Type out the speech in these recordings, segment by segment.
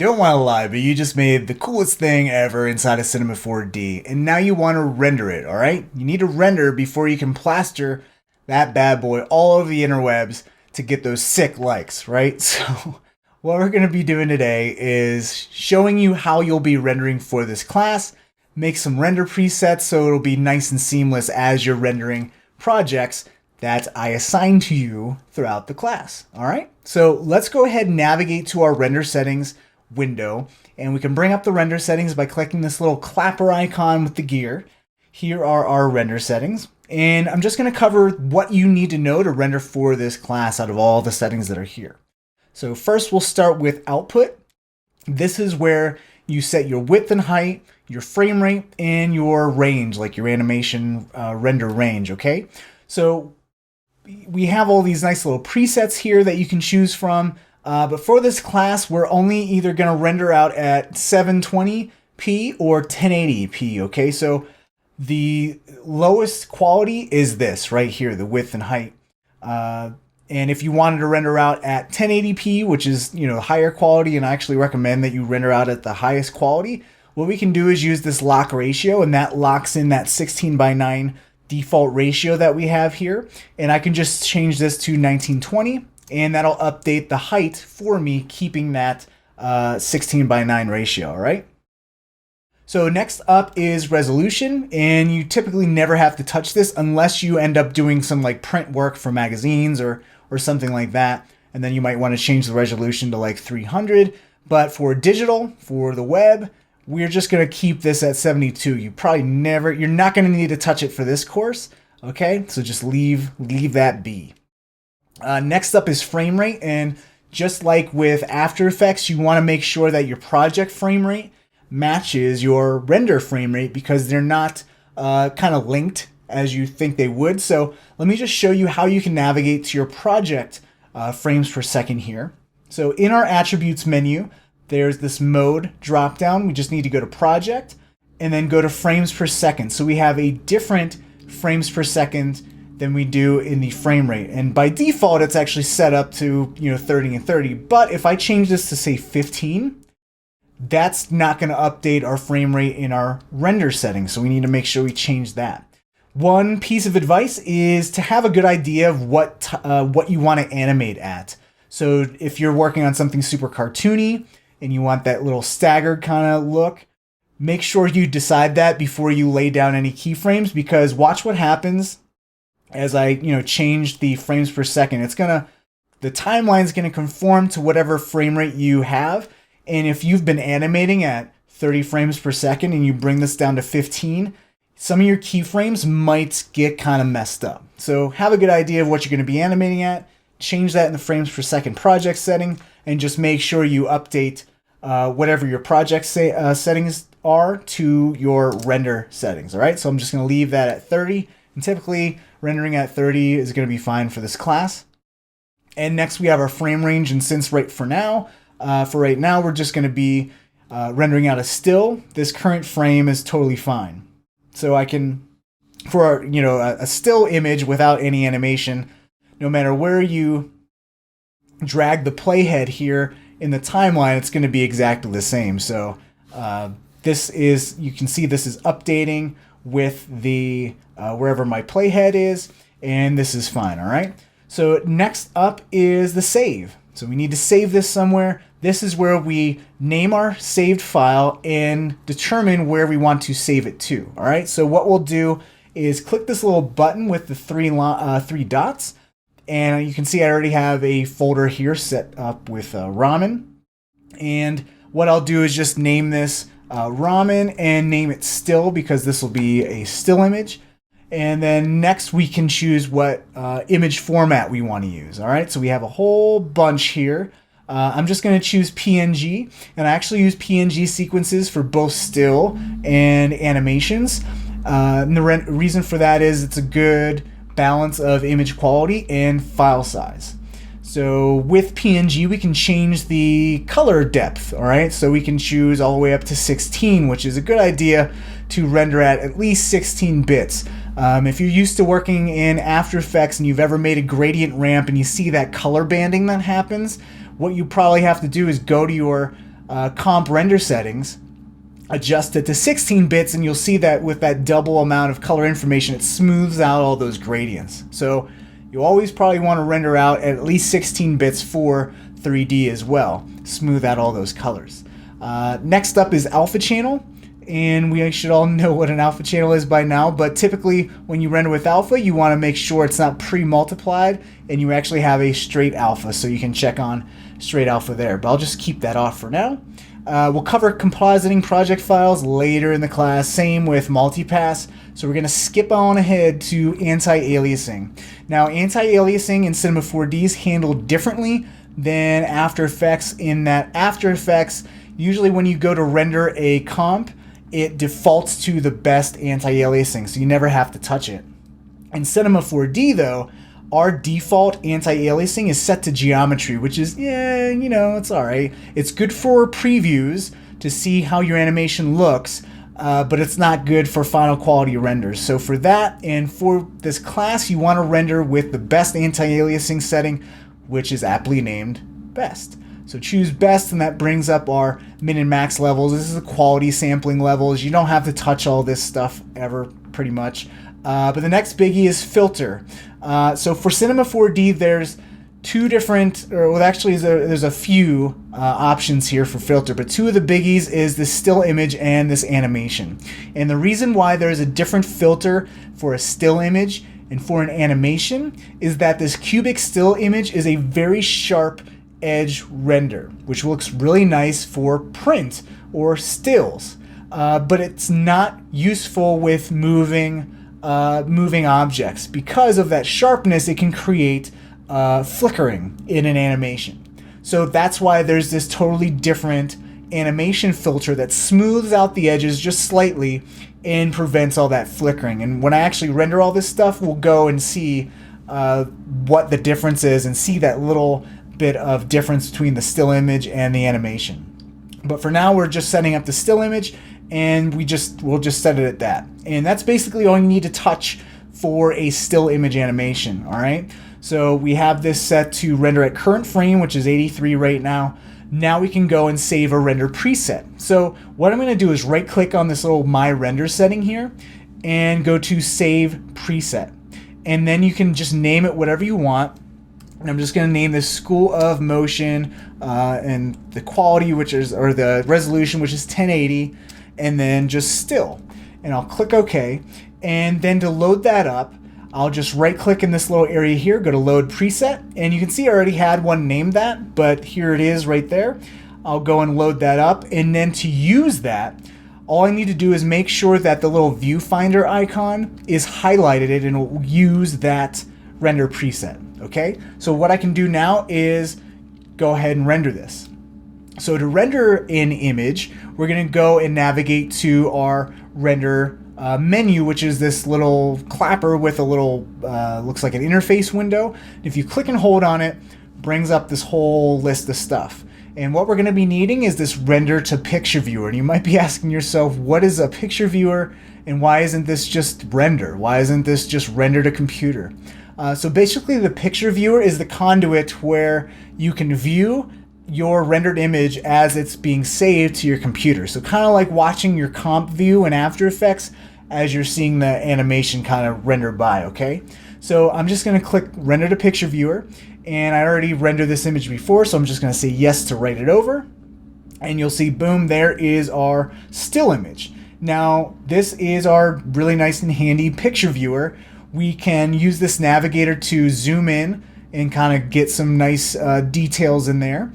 don't want to lie, but you just made the coolest thing ever inside of Cinema 4D, and now you want to render it, alright? You need to render before you can plaster that bad boy all over the interwebs to get those sick likes, right? So what we're going to be doing today is showing you how you'll be rendering for this class, make some render presets so it'll be nice and seamless as you're rendering projects that I assign to you throughout the class. All right, so let's go ahead and navigate to our render settings window, and we can bring up the render settings by clicking this little clapper icon with the gear. Here are our render settings, and I'm just going to cover what you need to know to render for this class out of all the settings that are here. So first we'll start with output. This is where you set your width and height, your frame rate, and your range, like your animation render range, okay? So we have all these nice little presets here that you can choose from, but for this class, we're only either going to render out at 720p or 1080p, okay? So the lowest quality is this right here, the width and height. And if you wanted to render out at 1080p, which is, higher quality, and I actually recommend that you render out at the highest quality, what we can do is use this lock ratio, and that locks in that 16:9 default ratio that we have here, and I can just change this to 1920, and that'll update the height for me, keeping that 16:9 ratio. All right, so next up is resolution, and you typically never have to touch this unless you end up doing some like print work for magazines or something like that, and then you might want to change the resolution to like 300. But for digital, for the web, we're just going to keep this at 72. You're not going to need to touch it for this course, okay? So just leave that be. Next up is frame rate, and just like with After Effects, you want to make sure that your project frame rate matches your render frame rate because they're not kind of linked as you think they would. So let me just show you how you can navigate to your project frames per second here. So in our attributes menu, there's this mode drop down. We just need to go to project and then go to frames per second. So we have a different frames per second than we do in the frame rate. And by default, it's actually set up to 30 and 30. But if I change this to say 15, that's not going to update our frame rate in our render settings. So we need to make sure we change that. One piece of advice is to have a good idea of what you want to animate at. So if you're working on something super cartoony, and you want that little staggered kind of look, make sure you decide that before you lay down any keyframes, because watch what happens as I, change the frames per second. The timeline's gonna conform to whatever frame rate you have. And if you've been animating at 30 frames per second and you bring this down to 15, some of your keyframes might get kind of messed up. So have a good idea of what you're gonna be animating at, change that in the frames per second project setting, and just make sure you update whatever your project settings are to your render settings. All right, so I'm just going to leave that at 30, and typically rendering at 30 is going to be fine for this class. And next we have our frame range, and since right now we're just going to be rendering out a still, this current frame is totally fine. So I can, for a still image without any animation, no matter where you drag the playhead here in the timeline, it's going to be exactly the same. So you can see this is updating with the wherever my playhead is, and this is fine. All right, so next up is the save. So we need to save this somewhere. This is where we name our saved file and determine where we want to save it to. All right, so what we'll do is click this little button with the three dots, and you can see I already have a folder here set up with ramen. And what I'll do is just name this ramen and name it still, because this will be a still image. And then next we can choose what image format we want to use. All right, so we have a whole bunch here. I'm just going to choose PNG, and I actually use PNG sequences for both still and animations. And the reason for that is it's a good balance of image quality and file size. So with PNG, we can change the color depth, all right? So we can choose all the way up to 16, which is a good idea to render at least 16 bits. If you're used to working in After Effects and you've ever made a gradient ramp and you see that color banding that happens, what you probably have to do is go to your comp render settings, adjust it to 16 bits, and you'll see that with that double amount of color information, it smooths out all those gradients. So you always probably want to render out at least 16 bits for 3D as well. Smooth out all those colors. Next up is alpha channel. And we should all know what an alpha channel is by now, but typically when you render with alpha, you want to make sure it's not pre-multiplied and you actually have a straight alpha, so you can check on straight alpha there. But I'll just keep that off for now. We'll cover compositing project files later in the class, same with multipass. So we're going to skip on ahead to anti-aliasing. Now, anti-aliasing in Cinema 4D is handled differently than After Effects, in that After Effects, usually when you go to render a comp, it defaults to the best anti-aliasing, so you never have to touch it. In Cinema 4D, though, our default anti-aliasing is set to geometry, which is, yeah, you know, it's alright. It's good for previews to see how your animation looks, but it's not good for final quality renders. So for that, and for this class, you want to render with the best anti-aliasing setting, which is aptly named Best. So choose Best, and that brings up our min and max levels. This is the quality sampling levels. You don't have to touch all this stuff ever, pretty much. But the next biggie is filter. So for Cinema 4D, there's two different, or well, actually there's a few options here for filter, but two of the biggies is this still image and this animation. And the reason why there's a different filter for a still image and for an animation is that this cubic still image is a very sharp edge render, which looks really nice for print or stills, but it's not useful with moving objects. Because of that sharpness, it can create flickering in an animation. So that's why there's this totally different animation filter that smooths out the edges just slightly and prevents all that flickering. And when I actually render all this stuff, we'll go and see what the difference is and see that little bit of difference between the still image and the animation. But for now, we're just setting up the still image, and we'll just set it at that. And that's basically all you need to touch for a still image animation. All right, so we have this set to render at current frame, which is 83 right now. Now we can go and save a render preset. So what I'm going to do is right click on this little My Render setting here and go to Save Preset, and then you can just name it whatever you want. And I'm just going to name this School of Motion, and the quality, or the resolution, which is 1080, and then just still. And I'll click OK. And then to load that up, I'll just right click in this little area here, go to Load Preset, and you can see I already had one named that, but here it is right there. I'll go and load that up, and then to use that, all I need to do is make sure that the little viewfinder icon is highlighted, and it will use that render preset. Okay, so what I can do now is go ahead and render this. So to render an image, we're going to go and navigate to our render menu, which is this little clapper with a little, looks like an interface window. If you click and hold on it, brings up this whole list of stuff. And what we're going to be needing is this render to picture viewer. And you might be asking yourself, what is a picture viewer, and why isn't this just render? Why isn't this just render to computer? So basically, the picture viewer is the conduit where you can view your rendered image as it's being saved to your computer. So kind of like watching your comp view in After Effects as you're seeing the animation kind of render by, okay? So I'm just going to click Render to Picture Viewer, and I already rendered this image before, so I'm just going to say yes to write it over. And you'll see, boom, there is our still image. Now, this is our really nice and handy picture viewer. We can use this navigator to zoom in and kind of get some nice details in there.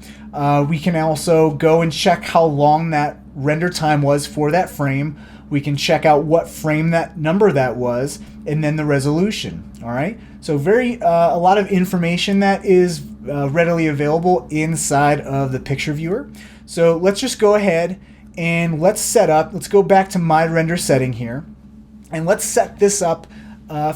We can also go and check how long that render time was for that frame. We can check out what frame that number that was, and then the resolution. All right, so a lot of information that is readily available inside of the picture viewer. So let's just go ahead and let's go back to my render setting here, and let's set this up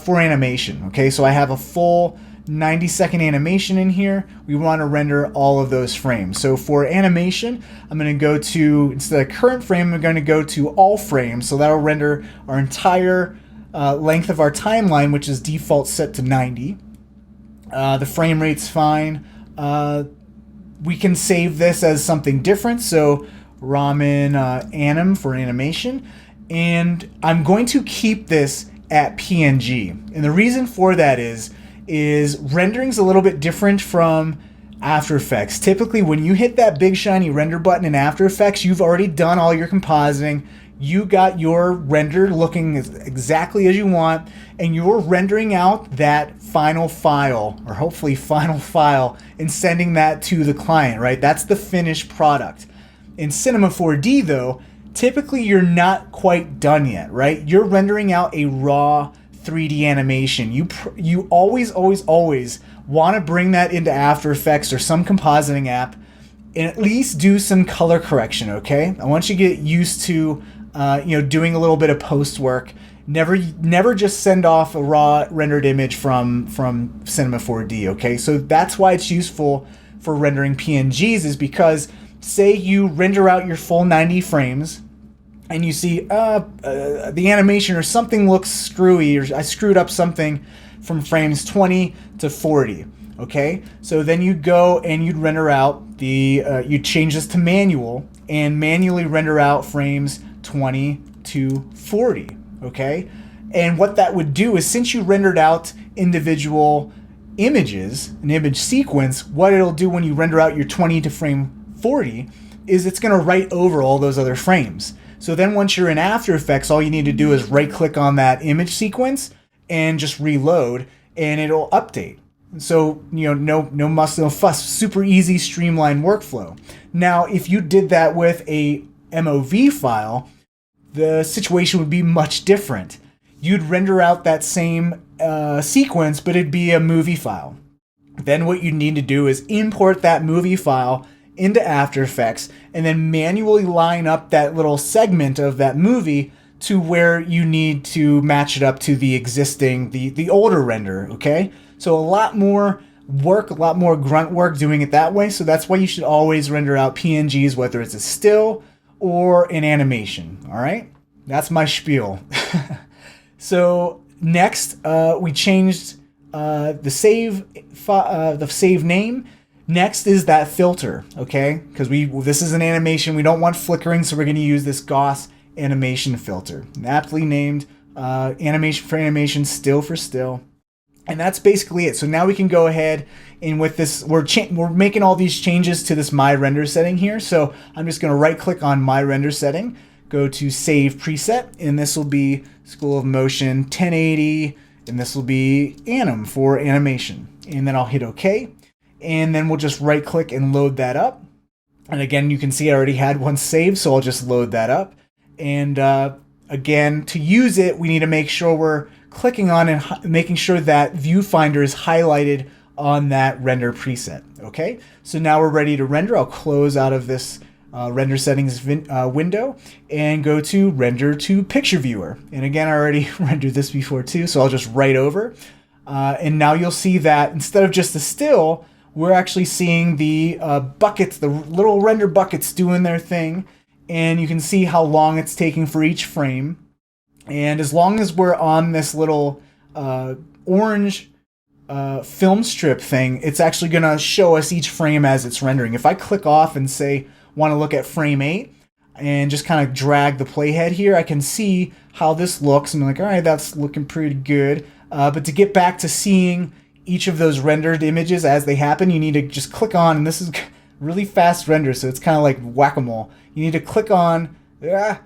for animation. Okay, so I have a full 90-second animation in here. We want to render all of those frames. So for animation, I'm going to go to, instead of current frame, I'm going to go to all frames. So that'll render our entire length of our timeline, which is default set to 90. The frame rate's fine. We can save this as something different. So Ramen Anim for animation. And I'm going to keep this at PNG. And the reason for that is rendering's a little bit different from After Effects. Typically, when you hit that big shiny render button in After Effects, you've already done all your compositing. You got your render looking exactly as you want, and you're rendering out that final file, or hopefully final file, and sending that to the client, right? That's the finished product. In Cinema 4D, though, typically you're not quite done yet, right? You're rendering out a raw 3D animation. You always want to bring that into After Effects or some compositing app and at least do some color correction, okay? I want you to get used to doing a little bit of post work. Never just send off a raw rendered image from Cinema 4D, okay? So that's why it's useful for rendering PNGs, is because say you render out your full 90 frames and you see the animation or something looks screwy, or I screwed up something from frames 20 to 40, okay? So then you go and you'd render out you'd change this to manual and manually render out frames 20 to 40, okay? And what that would do is, since you rendered out individual images, an image sequence, what it'll do when you render out your 20 to frame 40 is it's going to write over all those other frames. So then once you're in After Effects, all you need to do is right click on that image sequence and just reload, and it'll update. So, no muss, no fuss, super easy, streamlined workflow. Now, if you did that with a MOV file, the situation would be much different. You'd render out that same sequence, but it'd be a movie file. Then what you need to do is import that movie file into After Effects and then manually line up that little segment of that movie to where you need to match it up to the existing, the older render, okay? So a lot more work, a lot more grunt work doing it that way. So that's why you should always render out PNGs, whether it's a still or an animation, all right? That's my spiel. So next, we changed the save name. Next is that filter, okay? Because this is an animation. We don't want flickering, so we're going to use this Goss animation filter. Aptly named animation for animation, still for still. And that's basically it. So now we can go ahead and with this, we're making all these changes to this My Render setting here. So I'm just going to right click on My Render setting, go to Save Preset, and this will be School of Motion 1080, and this will be Anim for animation. And then I'll hit OK. And then we'll just right click and load that up. And again, you can see I already had one saved, so I'll just load that up. And again, to use it, we need to make sure we're clicking on and making sure that Viewfinder is highlighted on that render preset. Okay, so now we're ready to render. I'll close out of this render settings window and go to render to picture viewer. And again, I already rendered this before too, so I'll just write over. And now you'll see that instead of just a still, we're actually seeing the buckets, the little render buckets doing their thing. And you can see how long it's taking for each frame. And as long as we're on this little orange film strip thing, it's actually going to show us each frame as it's rendering. If I click off and say, want to look at frame 8, and just kind of drag the playhead here, I can see how this looks. And I'm like, all right, that's looking pretty good. But to get back to seeing each of those rendered images as they happen, you need to just click on, and this is really fast render, so it's kind of like whack-a-mole. You need to click on, you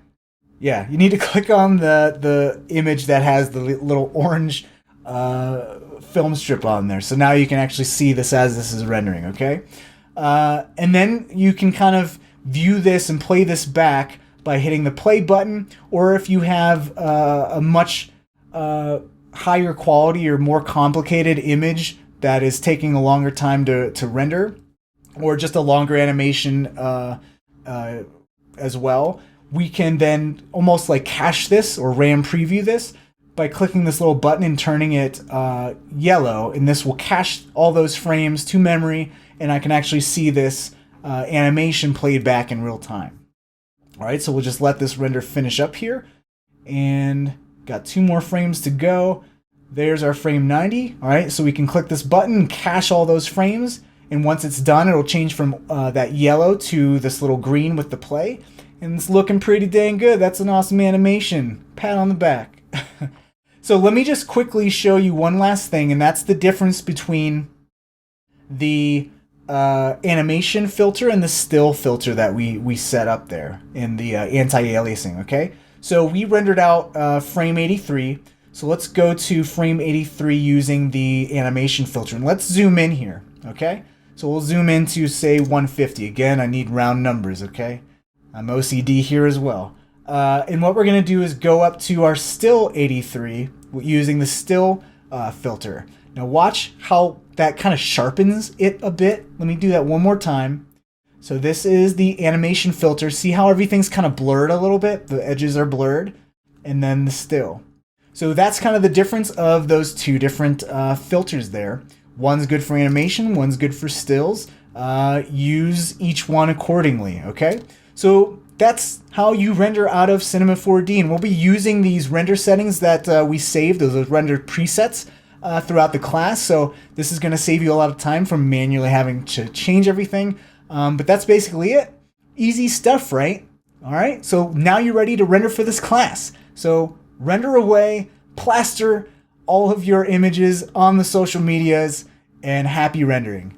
need to click on the image that has the little orange film strip on there. So now you can actually see this as this is rendering, okay? And then you can kind of view this and play this back by hitting the play button, or if you have a much higher quality or more complicated image that is taking a longer time to render, or just a longer animation as well, we can then almost like cache this or RAM preview this by clicking this little button and turning it yellow, and this will cache all those frames to memory, and I can actually see this animation played back in real time. All right, so we'll just let this render finish up here, and got 2 more frames to go. There's our frame 90. All right, so we can click this button and cache all those frames, And once it's done, it'll change from that yellow to this little green with the play. And it's looking pretty dang good. That's an awesome animation. Pat on the back. So let me just quickly show you one last thing, and that's the difference between the animation filter and the still filter that we set up there in the anti-aliasing, okay? So we rendered out frame 83. So let's go to frame 83 using the animation filter, and let's zoom in here, okay? So we'll zoom into, say, 150. Again, I need round numbers, okay? I'm OCD here as well. And what we're going to do is go up to our still 83 using the still filter. Now watch how that kind of sharpens it a bit. Let me do that one more time. So this is the animation filter. See how everything's kind of blurred a little bit? The edges are blurred. And then the still. So that's kind of the difference of those two different filters there. One's good for animation, one's good for stills. Use each one accordingly, okay? So that's how you render out of Cinema 4D, and we'll be using these render settings that we saved, those render presets, throughout the class. So this is going to save you a lot of time from manually having to change everything. But that's basically it. Easy stuff, right? All right, so now you're ready to render for this class. So render away, plaster all of your images on the social medias, and happy rendering.